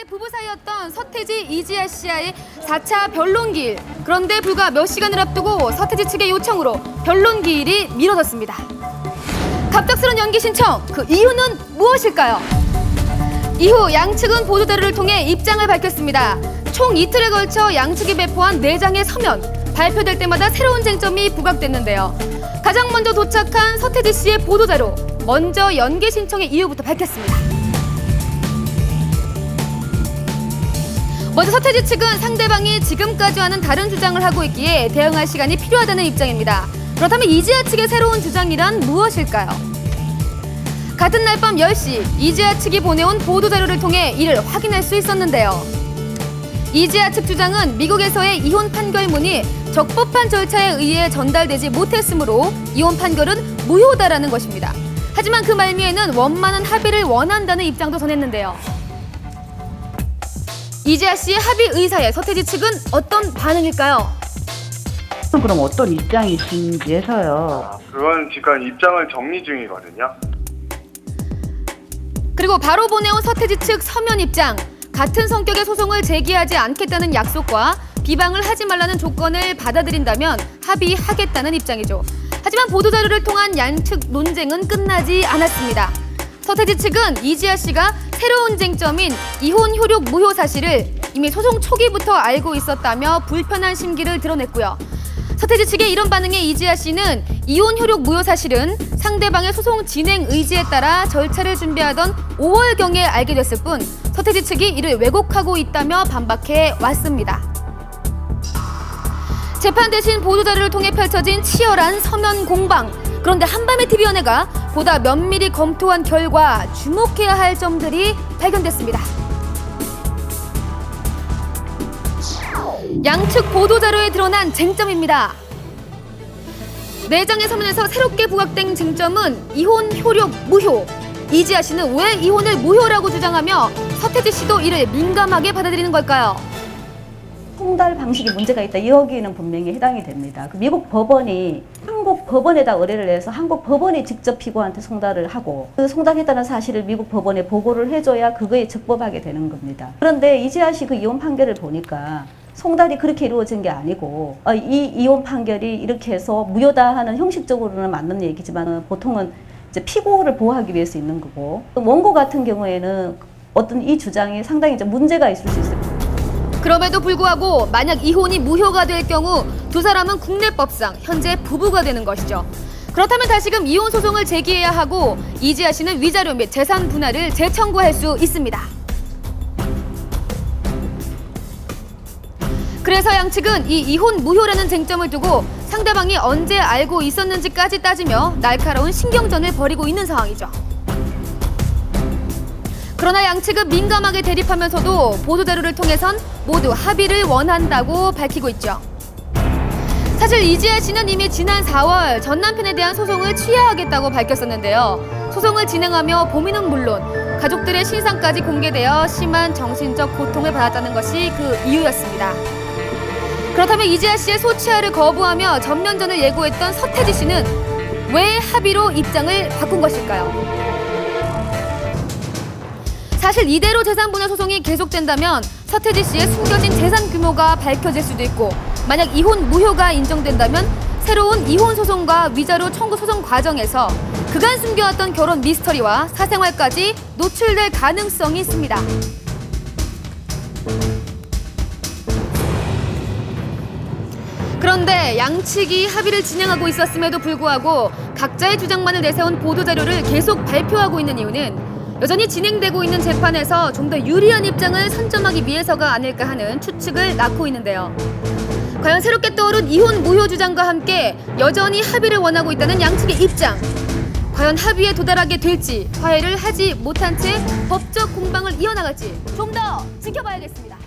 한때 부부 사이였던 서태지, 이지아 씨와의 4차 변론기일. 그런데 불과 몇 시간을 앞두고 서태지 측의 요청으로 변론기일이 미뤄졌습니다. 갑작스런 연기 신청, 그 이유는 무엇일까요? 이후 양측은 보도자료를 통해 입장을 밝혔습니다. 총 이틀에 걸쳐 양측이 배포한 4장의 서면, 발표될 때마다 새로운 쟁점이 부각됐는데요. 가장 먼저 도착한 서태지 씨의 보도자료, 먼저 연기 신청의 이유부터 밝혔습니다. 먼저 서태지 측은 상대방이 지금까지와는 다른 주장을 하고 있기에 대응할 시간이 필요하다는 입장입니다. 그렇다면 이지아 측의 새로운 주장이란 무엇일까요? 같은 날 밤 10시, 이지아 측이 보내온 보도자료를 통해 이를 확인할 수 있었는데요. 이지아 측 주장은 미국에서의 이혼 판결문이 적법한 절차에 의해 전달되지 못했으므로 이혼 판결은 무효다라는 것입니다. 하지만 그 말미에는 원만한 합의를 원한다는 입장도 전했는데요. 이지아 씨의 합의 의사에 서태지 측은 어떤 반응일까요? 그럼 어떤 입장이신지 해서요. 그건 지금 입장을 정리 중이거든요. 그리고 바로 보내온 서태지 측 서면 입장. 같은 성격의 소송을 제기하지 않겠다는 약속과 비방을 하지 말라는 조건을 받아들인다면 합의하겠다는 입장이죠. 하지만 보도자료를 통한 양측 논쟁은 끝나지 않았습니다. 서태지 측은 이지아 씨가 새로운 쟁점인 이혼 효력 무효 사실을 이미 소송 초기부터 알고 있었다며 불편한 심기를 드러냈고요. 서태지 측의 이런 반응에 이지아 씨는 이혼 효력 무효 사실은 상대방의 소송 진행 의지에 따라 절차를 준비하던 5월경에 알게 됐을 뿐 서태지 측이 이를 왜곡하고 있다며 반박해 왔습니다. 재판 대신 보도자료를 통해 펼쳐진 치열한 서면 공방. 그런데 한밤의 TV연예가 보다 면밀히 검토한 결과 주목해야 할 점들이 발견됐습니다. 양측 보도자료에 드러난 쟁점입니다. 4장의 서면에서 새롭게 부각된 쟁점은 이혼 효력 무효. 이지아 씨는 왜 이혼을 무효라고 주장하며 서태지 씨도 이를 민감하게 받아들이는 걸까요? 송달 방식에 문제가 있다. 여기는 분명히 해당이 됩니다. 미국 법원이 한국 법원에다 의뢰를 해서 한국 법원이 직접 피고한테 송달을 하고 그 송달했다는 사실을 미국 법원에 보고를 해줘야 그거에 적법하게 되는 겁니다. 그런데 이지아 씨 그 이혼 판결을 보니까 송달이 그렇게 이루어진 게 아니고 이 이혼 판결이 이렇게 해서 무효다 하는 형식적으로는 맞는 얘기지만 보통은 이제 피고를 보호하기 위해서 있는 거고 원고 같은 경우에는 어떤 이 주장이 상당히 이제 문제가 있을 수 있습니다. 그럼에도 불구하고 만약 이혼이 무효가 될 경우 두 사람은 국내법상 현재 부부가 되는 것이죠. 그렇다면 다시금 이혼 소송을 제기해야 하고 이지아 씨는 위자료 및 재산 분할을 재청구할 수 있습니다. 그래서 양측은 이 이혼 무효라는 쟁점을 두고 상대방이 언제 알고 있었는지까지 따지며 날카로운 신경전을 벌이고 있는 상황이죠. 그러나 양측은 민감하게 대립하면서도 보도자료를 통해선 모두 합의를 원한다고 밝히고 있죠. 사실 이지아 씨는 이미 지난 4월 전 남편에 대한 소송을 취하하겠다고 밝혔었는데요. 소송을 진행하며 범인은 물론 가족들의 신상까지 공개되어 심한 정신적 고통을 받았다는 것이 그 이유였습니다. 그렇다면 이지아 씨의 소취하를 거부하며 전면전을 예고했던 서태지 씨는 왜 합의로 입장을 바꾼 것일까요? 사실 이대로 재산분할 소송이 계속된다면 서태지 씨의 숨겨진 재산 규모가 밝혀질 수도 있고 만약 이혼 무효가 인정된다면 새로운 이혼 소송과 위자료 청구 소송 과정에서 그간 숨겨왔던 결혼 미스터리와 사생활까지 노출될 가능성이 있습니다. 그런데 양측이 합의를 진행하고 있었음에도 불구하고 각자의 주장만을 내세운 보도자료를 계속 발표하고 있는 이유는 여전히 진행되고 있는 재판에서 좀 더 유리한 입장을 선점하기 위해서가 아닐까 하는 추측을 낳고 있는데요. 과연 새롭게 떠오른 이혼 무효 주장과 함께 여전히 합의를 원하고 있다는 양측의 입장. 과연 합의에 도달하게 될지 화해를 하지 못한 채 법적 공방을 이어나갈지 좀 더 지켜봐야겠습니다.